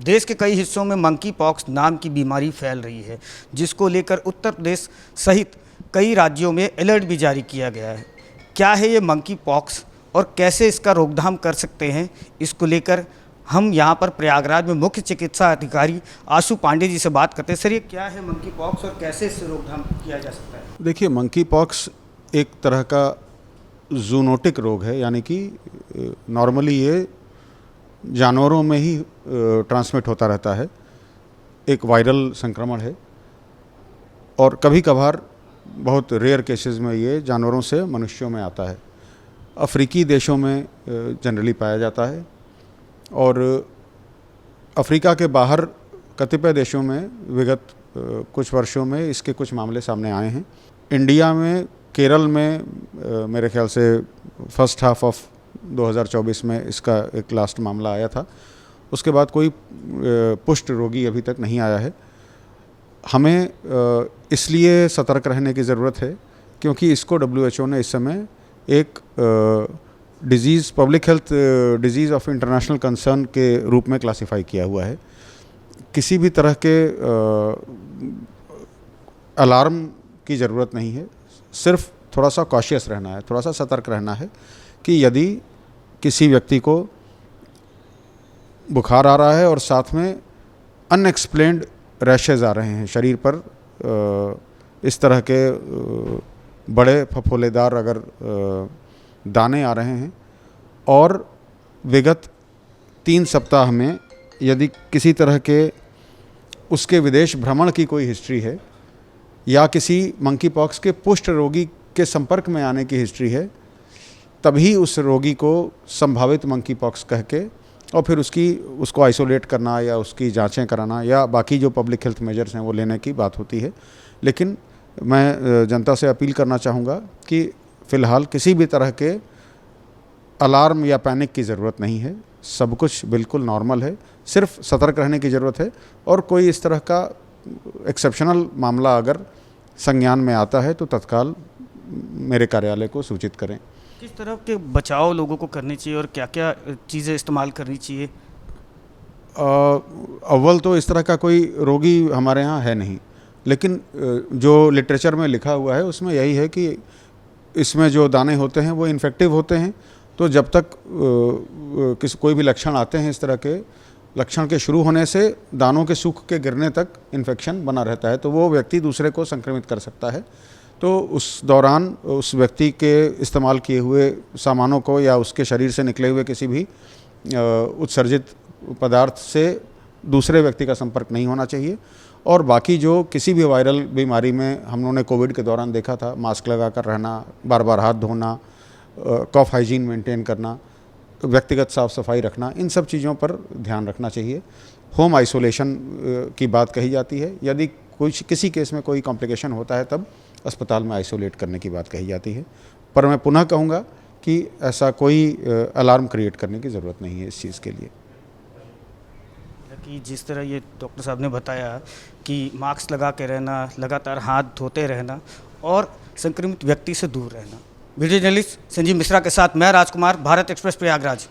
देश के कई हिस्सों में मंकी पॉक्स नाम की बीमारी फैल रही है, जिसको लेकर उत्तर प्रदेश सहित कई राज्यों में अलर्ट भी जारी किया गया है। क्या है ये मंकी पॉक्स और कैसे इसका रोकथाम कर सकते हैं, इसको लेकर हम यहाँ पर प्रयागराज में मुख्य चिकित्सा अधिकारी आशु पांडे जी से बात करते हैं। सर, ये क्या है मंकी पॉक्स और कैसे इससे रोकथाम किया जा सकता है? देखिए, मंकी पॉक्स एक तरह का जूनोटिक रोग है, यानी कि नॉर्मली ये जानवरों में ही ट्रांसमिट होता रहता है। एक वायरल संक्रमण है और कभी कभार बहुत रेयर केसेस में ये जानवरों से मनुष्यों में आता है। अफ्रीकी देशों में जनरली पाया जाता है और अफ्रीका के बाहर कतिपय देशों में विगत कुछ वर्षों में इसके कुछ मामले सामने आए हैं। इंडिया में केरल में मेरे ख्याल से फर्स्ट हाफ ऑफ 2024 में इसका एक लास्ट मामला आया था। उसके बाद कोई पुष्ट रोगी अभी तक नहीं आया है। हमें इसलिए सतर्क रहने की ज़रूरत है क्योंकि इसको WHO ने इस समय एक disease, public health disease of international concern के रूप में क्लासिफाई किया हुआ है। किसी भी तरह के अलार्म की ज़रूरत नहीं है, सिर्फ थोड़ा सा कॉशियस रहना है, थोड़ा सा सतर्क रहना है कि यदि किसी व्यक्ति को बुखार आ रहा है और साथ में अनएक्सप्लेन्ड रैशेज़ आ रहे हैं शरीर पर, इस तरह के बड़े फफोलेदार अगर दाने आ रहे हैं और विगत 3 सप्ताह में यदि किसी तरह के उसके विदेश भ्रमण की कोई हिस्ट्री है या किसी मंकी पॉक्स के पुष्ट रोगी के संपर्क में आने की हिस्ट्री है, तभी उस रोगी को संभावित मंकी पॉक्स कह के और फिर उसको आइसोलेट करना या उसकी जांचें कराना या बाकी जो पब्लिक हेल्थ मेजर्स हैं वो लेने की बात होती है। लेकिन मैं जनता से अपील करना चाहूँगा कि फ़िलहाल किसी भी तरह के अलार्म या पैनिक की ज़रूरत नहीं है। सब कुछ बिल्कुल नॉर्मल है, सिर्फ सतर्क रहने की ज़रूरत है। और कोई इस तरह का एक्सेप्शनल मामला अगर संज्ञान में आता है तो तत्काल मेरे कार्यालय को सूचित करें। किस तरह के बचाव लोगों को करनी चाहिए और क्या क्या चीज़ें इस्तेमाल करनी चाहिए? अव्वल तो इस तरह का कोई रोगी हमारे यहाँ है नहीं, लेकिन जो लिटरेचर में लिखा हुआ है उसमें यही है कि इसमें जो दाने होते हैं वो इन्फेक्टिव होते हैं। तो जब तक कोई भी लक्षण आते हैं, इस तरह के लक्षण के शुरू होने से दानों के सूख के गिरने तक इन्फेक्शन बना रहता है, तो वो व्यक्ति दूसरे को संक्रमित कर सकता है। तो उस दौरान उस व्यक्ति के इस्तेमाल किए हुए सामानों को या उसके शरीर से निकले हुए किसी भी उत्सर्जित पदार्थ से दूसरे व्यक्ति का संपर्क नहीं होना चाहिए। और बाकी जो किसी भी वायरल बीमारी में हम लोगों ने कोविड के दौरान देखा था, मास्क लगा कर रहना, बार बार हाथ धोना, कॉफ हाइजीन मेंटेन करना, व्यक्तिगत साफ सफाई रखना, इन सब चीज़ों पर ध्यान रखना चाहिए। होम आइसोलेशन की बात कही जाती है। यदि किसी केस में कोई कॉम्प्लिकेशन होता है तब अस्पताल में आइसोलेट करने की बात कही जाती है। पर मैं पुनः कहूँगा कि ऐसा कोई अलार्म क्रिएट करने की ज़रूरत नहीं है इस चीज़ के लिए। कि जिस तरह ये डॉक्टर साहब ने बताया कि मास्क लगा के रहना, लगातार हाथ धोते रहना और संक्रमित व्यक्ति से दूर रहना। वीडियो जर्नलिस्ट संजीव मिश्रा के साथ मैं राजकुमार, भारत एक्सप्रेस प्रयागराज।